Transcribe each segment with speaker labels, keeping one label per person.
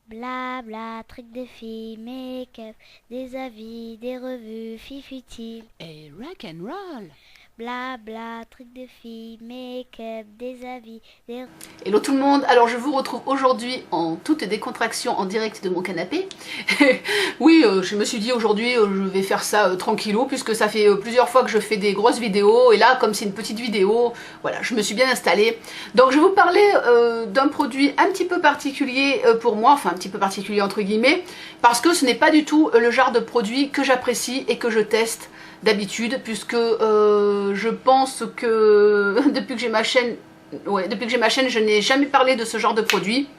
Speaker 1: Blabla, trucs de filles, make-up, des avis, des revues, filles futiles.
Speaker 2: Et rock and roll.
Speaker 1: Blabla, trucs de filles, make-up, des avis, des...
Speaker 3: Hello tout le monde, alors je vous retrouve aujourd'hui en toute décontraction en direct de mon canapé. Oui, je me suis dit aujourd'hui je vais faire ça tranquillou puisque ça fait plusieurs fois que je fais des grosses vidéos et là comme c'est une petite vidéo, voilà, je me suis bien installée. Donc je vais vous parler d'un produit un petit peu particulier pour moi, enfin un petit peu particulier entre guillemets, parce que ce n'est pas du tout le genre de produit que j'apprécie et que je teste d'habitude puisque je pense que depuis que j'ai ma chaîne... Ouais, depuis que j'ai ma chaîne, je n'ai jamais parlé de ce genre de produit.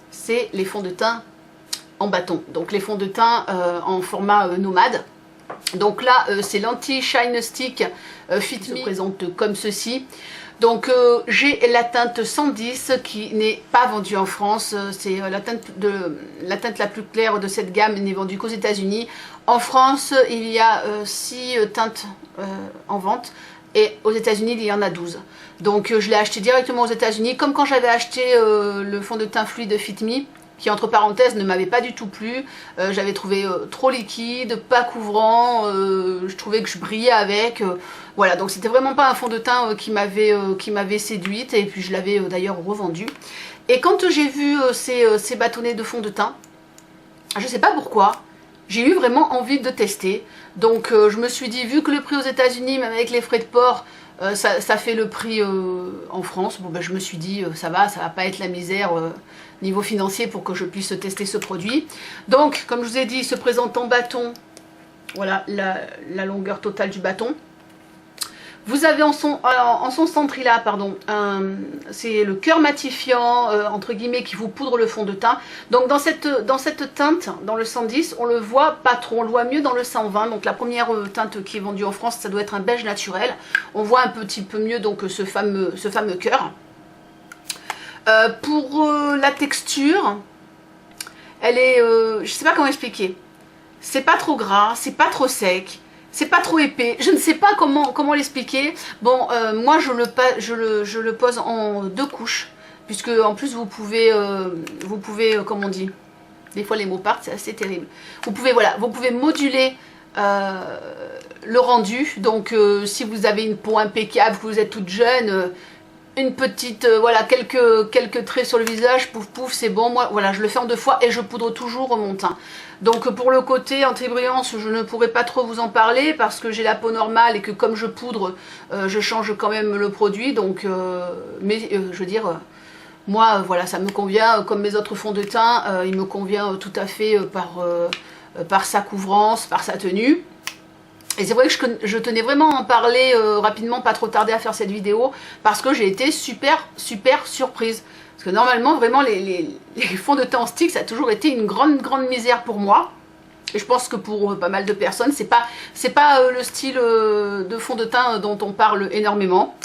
Speaker 3: C'est les fonds de teint en bâton. Donc les fonds de teint en format nomade. Donc là, c'est l'Anti-Shine Stick Fit Me. Se présente comme ceci. Donc j'ai la teinte 110 qui n'est pas vendue en France. C'est la teinte la plus claire de cette gamme n'est vendue qu'aux États-Unis. En France, il y a 6 teintes en vente. Et aux États-Unis, il y en a 12. Donc je l'ai acheté directement aux États-Unis, comme quand j'avais acheté le fond de teint fluide Fit Me, qui entre parenthèses ne m'avait pas du tout plu. J'avais trouvé trop liquide, pas couvrant, je trouvais que je brillais avec. Voilà, donc c'était vraiment pas un fond de teint qui m'avait séduite, et puis je l'avais d'ailleurs revendu. Et quand j'ai vu ces bâtonnets de fond de teint, je sais pas pourquoi, j'ai eu vraiment envie de tester. Donc je me suis dit, vu que le prix aux États-Unis, même avec les frais de port, ça fait le prix en France, bon ben je me suis dit ça va pas être la misère niveau financier pour que je puisse tester ce produit. Donc comme je vous ai dit, il se présente en bâton, voilà la longueur totale du bâton. Vous avez en son centre-là, pardon, c'est le cœur matifiant, entre guillemets, qui vous poudre le fond de teint. Donc dans cette teinte, dans le 110, on le voit pas trop, on le voit mieux dans le 120. Donc la première teinte qui est vendue en France, ça doit être un beige naturel. On voit un petit peu mieux donc ce fameux cœur. Pour la texture, elle est, je sais pas comment expliquer. C'est pas trop gras, c'est pas trop sec. C'est pas trop épais, je ne sais pas comment l'expliquer. Bon, moi je le pose en 2 couches, puisque en plus vous pouvez, comme on dit, des fois les mots partent, c'est assez terrible. Voilà, vous pouvez moduler le rendu. Donc si vous avez une peau impeccable, que vous êtes toute jeune, une petite, voilà, quelques traits sur le visage, pouf pouf, c'est bon. Moi, voilà, je le fais en 2 fois et je poudre toujours mon teint. Donc pour le côté anti-brillance, je ne pourrais pas trop vous en parler parce que j'ai la peau normale et que comme je poudre, je change quand même le produit. Donc, je veux dire, moi, voilà, ça me convient, comme mes autres fonds de teint, il me convient tout à fait par sa couvrance, par sa tenue. Et c'est vrai que je tenais vraiment à en parler rapidement, pas trop tarder à faire cette vidéo, parce que j'ai été super surprise. Parce que normalement, vraiment, les fonds de teint en stick, ça a toujours été une grande misère pour moi. Et je pense que pour pas mal de personnes, c'est pas le style de fond de teint dont on parle énormément.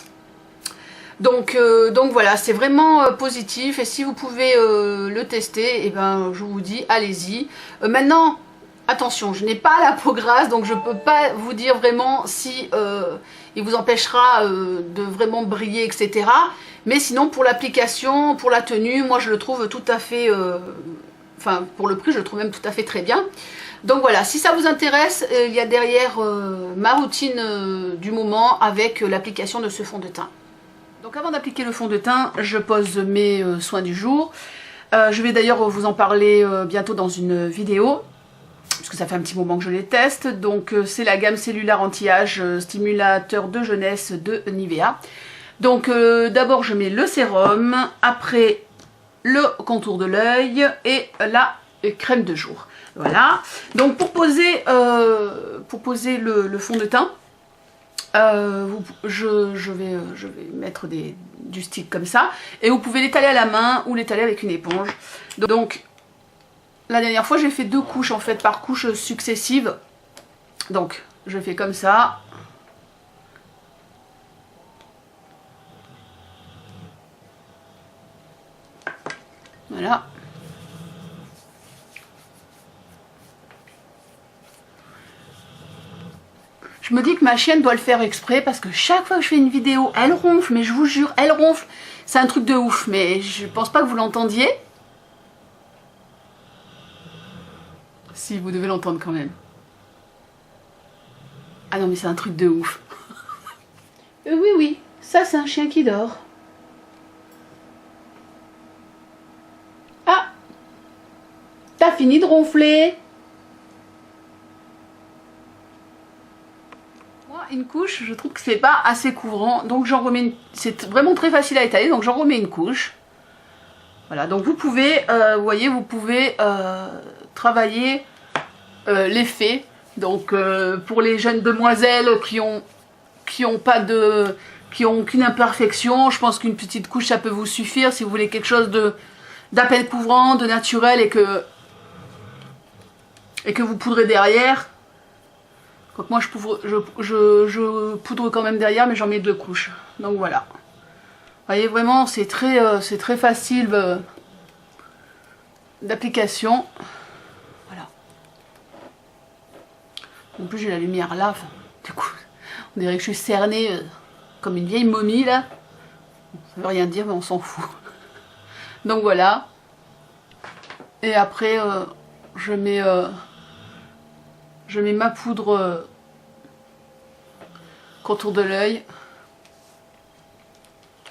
Speaker 3: Donc voilà, c'est vraiment positif. Et si vous pouvez le tester, et ben, je vous dis, allez-y. Maintenant... Attention, je n'ai pas la peau grasse, donc je ne peux pas vous dire vraiment si il vous empêchera de vraiment briller, etc. Mais sinon, pour l'application, pour la tenue, moi je le trouve tout à fait... Enfin, pour le prix, je le trouve même tout à fait très bien. Donc voilà, si ça vous intéresse, il y a derrière ma routine du moment avec l'application de ce fond de teint. Donc avant d'appliquer le fond de teint, je pose mes soins du jour. Je vais d'ailleurs vous en parler bientôt dans une vidéo, parce que ça fait un petit moment que je les teste. Donc c'est la gamme cellulaire anti-âge stimulateur de jeunesse de Nivea. Donc d'abord je mets le sérum, après le contour de l'œil et la crème de jour. Voilà. Donc pour poser le fond de teint, je vais mettre du stick comme ça, et vous pouvez l'étaler à la main ou l'étaler avec une éponge. Donc la dernière fois, j'ai fait 2 couches en fait, par couches successives. Donc, je fais comme ça. Voilà. Je me dis que ma chienne doit le faire exprès parce que chaque fois que je fais une vidéo, elle ronfle, mais je vous jure, elle ronfle. C'est un truc de ouf, mais je pense pas que vous l'entendiez. Si, vous devez l'entendre quand même. Ah non, mais c'est un truc de ouf. Oui, oui, ça c'est un chien qui dort. Ah, t'as fini de ronfler? Moi, une couche, je trouve que c'est pas assez couvrant, donc j'en remets une... C'est vraiment très facile à étaler, donc j'en remets une couche. Voilà, donc vous pouvez, vous voyez, vous pouvez travailler l'effet. Donc pour les jeunes demoiselles qui ont aucune imperfection, je pense qu'une petite couche ça peut vous suffire si vous voulez quelque chose d'à peine couvrant, de naturel et que vous poudrez derrière. Donc moi je poudre quand même derrière, mais j'en mets 2 couches. Donc voilà. Vous voyez, vraiment c'est très facile d'application. Voilà. En plus j'ai la lumière là, enfin, du coup on dirait que je suis cernée comme une vieille momie là. Ça veut rien dire mais on s'en fout. Donc voilà. Et après je mets ma poudre contour de l'œil.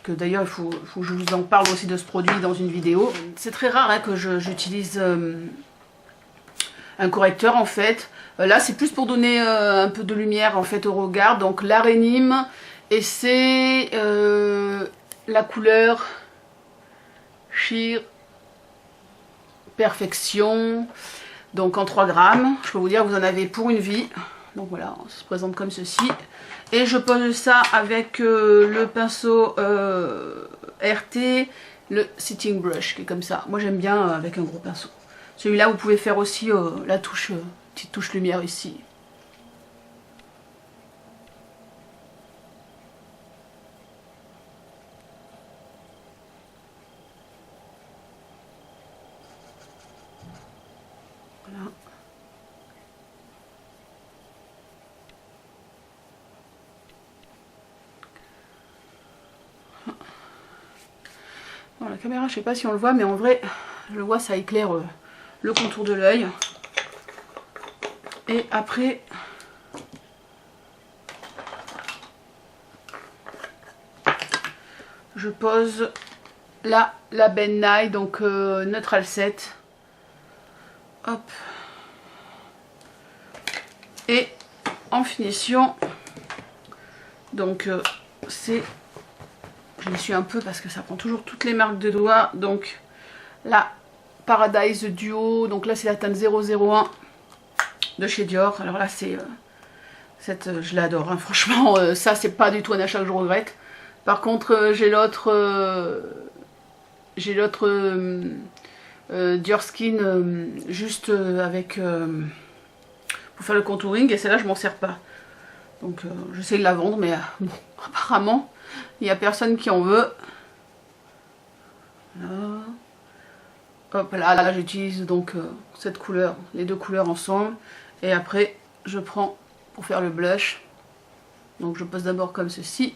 Speaker 3: Que d'ailleurs il faut que je vous en parle aussi de ce produit dans une vidéo. C'est très rare hein, que j'utilise un correcteur en fait. Là c'est plus pour donner un peu de lumière en fait au regard. Donc l'arénime et c'est la couleur Sheer Perfection. Donc en 3 grammes. Je peux vous dire que vous en avez pour une vie. Donc voilà, ça se présente comme ceci. Et je pose ça avec le pinceau RT, le Sitting Brush qui est comme ça. Moi j'aime bien avec un gros pinceau. Celui-là vous pouvez faire aussi la touche, petite touche lumière ici. Voilà. Bon, la caméra, je sais pas si on le voit, mais en vrai, je le vois, ça éclaire le contour de l'œil. Et après, je pose là la Ben Nye, donc Neutral Set. Hop. Et en finition, donc c'est... Je l'essuie un peu parce que ça prend toujours toutes les marques de doigts. Donc la Paradise Duo. Donc là c'est la teinte 001 de chez Dior. Alors là c'est... je l'adore. Hein. Franchement ça c'est pas du tout un achat que je regrette. Par contre j'ai l'autre... Dior Skin juste avec... pour faire le contouring. Et celle-là je m'en sers pas. Donc j'essaie de la vendre. Mais bon, apparemment... il n'y a personne qui en veut. Voilà. Hop là j'utilise donc cette couleur, les 2 couleurs ensemble. Et après je prends pour faire le blush. Donc je pose d'abord comme ceci.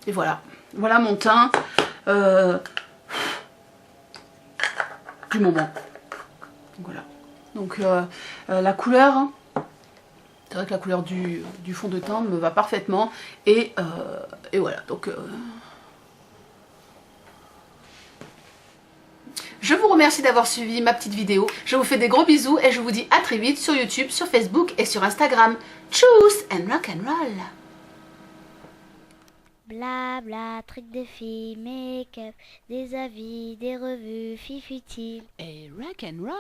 Speaker 3: Et voilà. Voilà mon teint du moment. Voilà. Donc la couleur, c'est vrai que la couleur du fond de teint me va parfaitement. Et voilà, donc... je vous remercie d'avoir suivi ma petite vidéo. Je vous fais des gros bisous et je vous dis à très vite sur YouTube, sur Facebook et sur Instagram. Tchuss and rock and roll.
Speaker 1: Bla bla, trucs de filles, make-up, des avis, des revues, filles futiles.
Speaker 2: Et rock and roll.